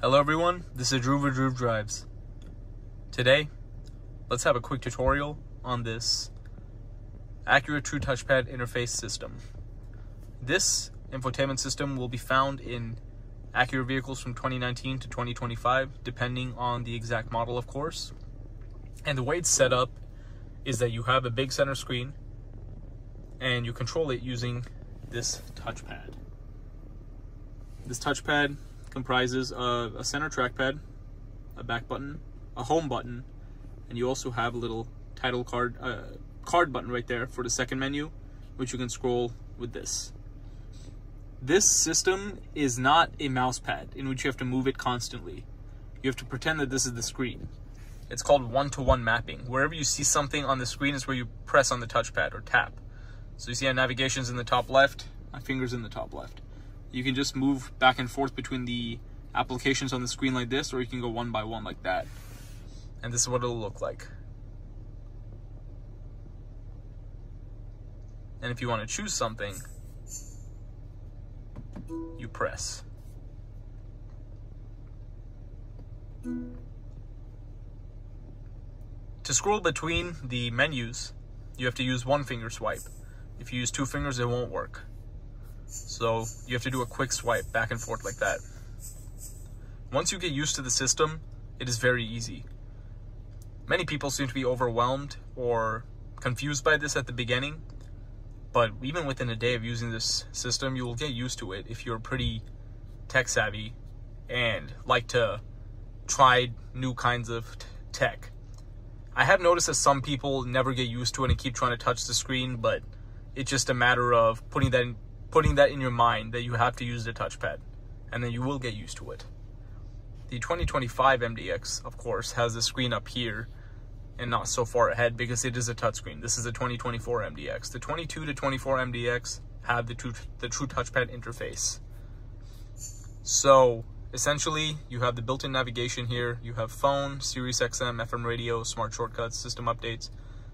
Hello everyone, this is Drew Drives. Today, let's have a quick tutorial on this Acura True Touchpad interface system. This infotainment system will be found in Acura vehicles from 2019 to 2025, depending on the exact model, of course. And the way it's set up is that you have a big center screen and you control it using this touchpad. This touchpad comprises of a center trackpad, a back button, a home button, and you also have a little title card button right there for the second menu, which you can scroll with this. This system is not a mouse pad in which you have to move it constantly. You have to pretend that this is the screen. It's called one-to-one mapping. Wherever you see something on the screen is where you press on the touchpad or tap. So you see our navigation's in the top left, my finger's in the top left. You can just move back and forth between the applications on the screen like this, or you can go one by one like that. And this is what it'll look like. And if you want to choose something, you press. To scroll between the menus, you have to use one finger swipe. If you use two fingers, it won't work. So you have to do a quick swipe back and forth like that. Once you get used to the system, it is very easy. Many people seem to be overwhelmed or confused by this at the beginning, but even within a day of using this system, you will get used to it if you're pretty tech savvy and like to try new kinds of tech. I have noticed that some people never get used to it and keep trying to touch the screen, but it's just a matter of putting that in your mind that you have to use the touchpad, and then you will get used to it. The 2025 MDX, of course, has the screen up here and not so far ahead because it is a touchscreen. This is the 2024 MDX. The 22 to 24 MDX have the true touchpad interface. So essentially, you have the built-in navigation here. You have phone, Sirius XM, FM radio, smart shortcuts, system updates,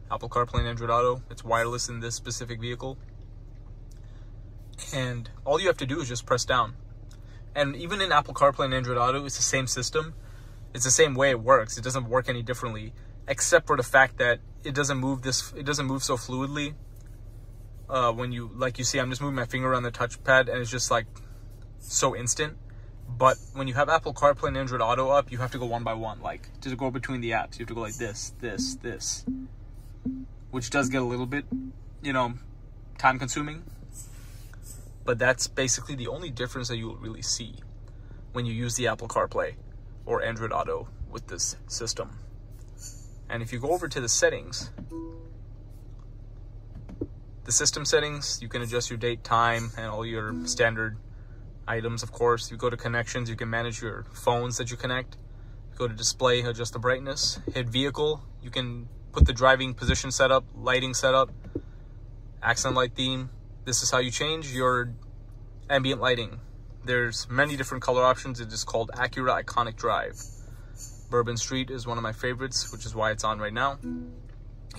Apple CarPlay and Android Auto. It's wireless in this specific vehicle. And all you have to do is just press down. And even in Apple CarPlay and Android Auto, it's the same system. It's the same way it works. It doesn't work any differently, except for the fact that it doesn't move so fluidly. When you see, I'm just moving my finger on the touchpad and it's just like so instant. But when you have Apple CarPlay and Android Auto up, you have to go one by one, like to go between the apps. You have to go like this, which does get a little bit, time consuming. But that's basically the only difference that you will really see when you use the Apple CarPlay or Android Auto with this system. And if you go over to the settings, the system settings, you can adjust your date, time, and all your standard items, of course. You go to connections, you can manage your phones that you connect. You go to display, adjust the brightness. Hit vehicle, you can put the driving position setup, lighting setup, accent light theme. This is how you change your ambient lighting. There's many different color options. It is called Acura Iconic Drive. Bourbon Street is one of my favorites, which is why it's on right now.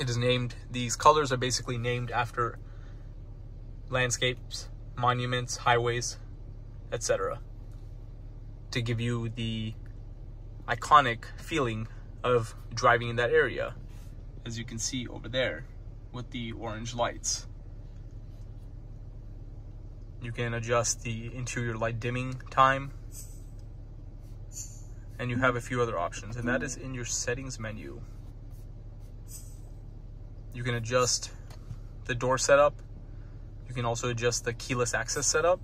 It is named, these colors are basically named after landscapes, monuments, highways, etc. to give you the iconic feeling of driving in that area, as you can see over there with the orange lights. You can adjust the interior light dimming time, and you have a few other options, and that is in your settings menu. You can adjust the door setup. You can also adjust the keyless access setup,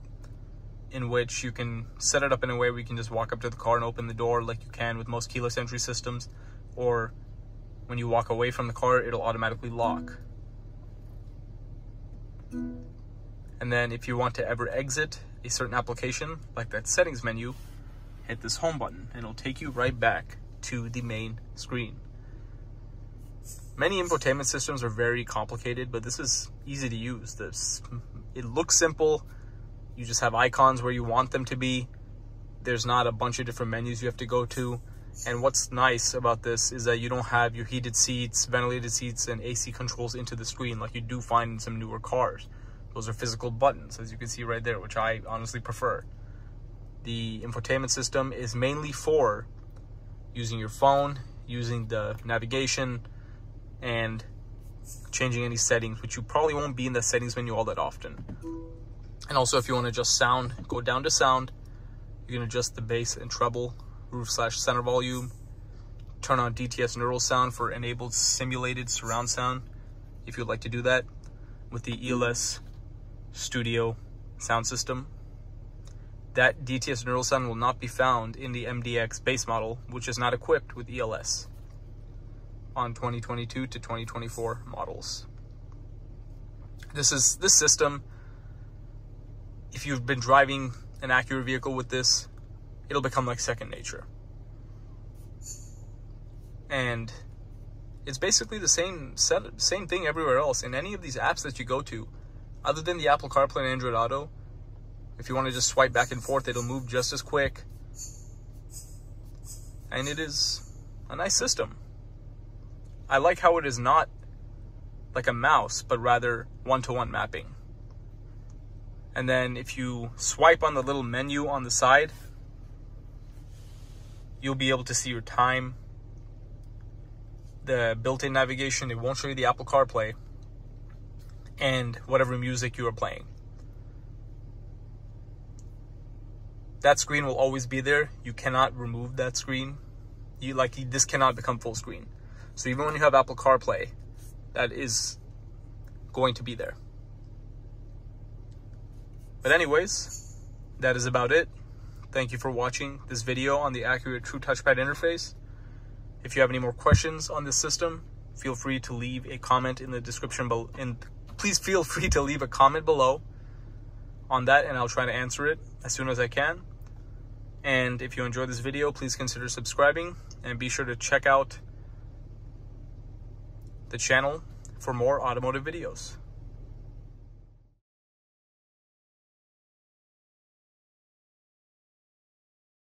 in which you can set it up in a way where you can just walk up to the car and open the door like you can with most keyless entry systems, or when you walk away from the car, it'll automatically lock. And then if you want to ever exit a certain application, like that settings menu, hit this home button and it'll take you right back to the main screen. Many infotainment systems are very complicated, but this is easy to use. It looks simple. You just have icons where you want them to be. There's not a bunch of different menus you have to go to. And what's nice about this is that you don't have your heated seats, ventilated seats, and AC controls into the screen like you do find in some newer cars. Those are physical buttons, as you can see right there, which I honestly prefer. The infotainment system is mainly for using your phone, using the navigation, and changing any settings, which you probably won't be in the settings menu all that often. And also, if you want to adjust sound, go down to sound. You can adjust the bass and treble, roof/center volume, turn on DTS neural sound for enabled simulated surround sound, if you'd like to do that, with the ELS Studio sound system. That DTS neural sound will not be found in the MDX base model, which is not equipped with ELS on 2022 to 2024 models. This system, if you've been driving an Acura vehicle with this, it'll become like second nature. And it's basically the same thing everywhere else. In any of these apps that you go to, other than the Apple CarPlay and Android Auto, if you want to just swipe back and forth, it'll move just as quick. And it is a nice system. I like how it is not like a mouse, but rather one-to-one mapping. And then if you swipe on the little menu on the side, you'll be able to see your time, the built-in navigation. It won't show you the Apple CarPlay, and whatever music you are playing. That screen will always be there. You cannot remove that screen. This cannot become full screen. So even when you have Apple CarPlay, that is going to be there. But anyways, that is about it. Thank you for watching this video on the Acura True Touchpad interface. If you have any more questions on this system, feel free to leave a comment in the description below. Please feel free to leave a comment below on that, and I'll try to answer it as soon as I can. And if you enjoyed this video, please consider subscribing, and be sure to check out the channel for more automotive videos.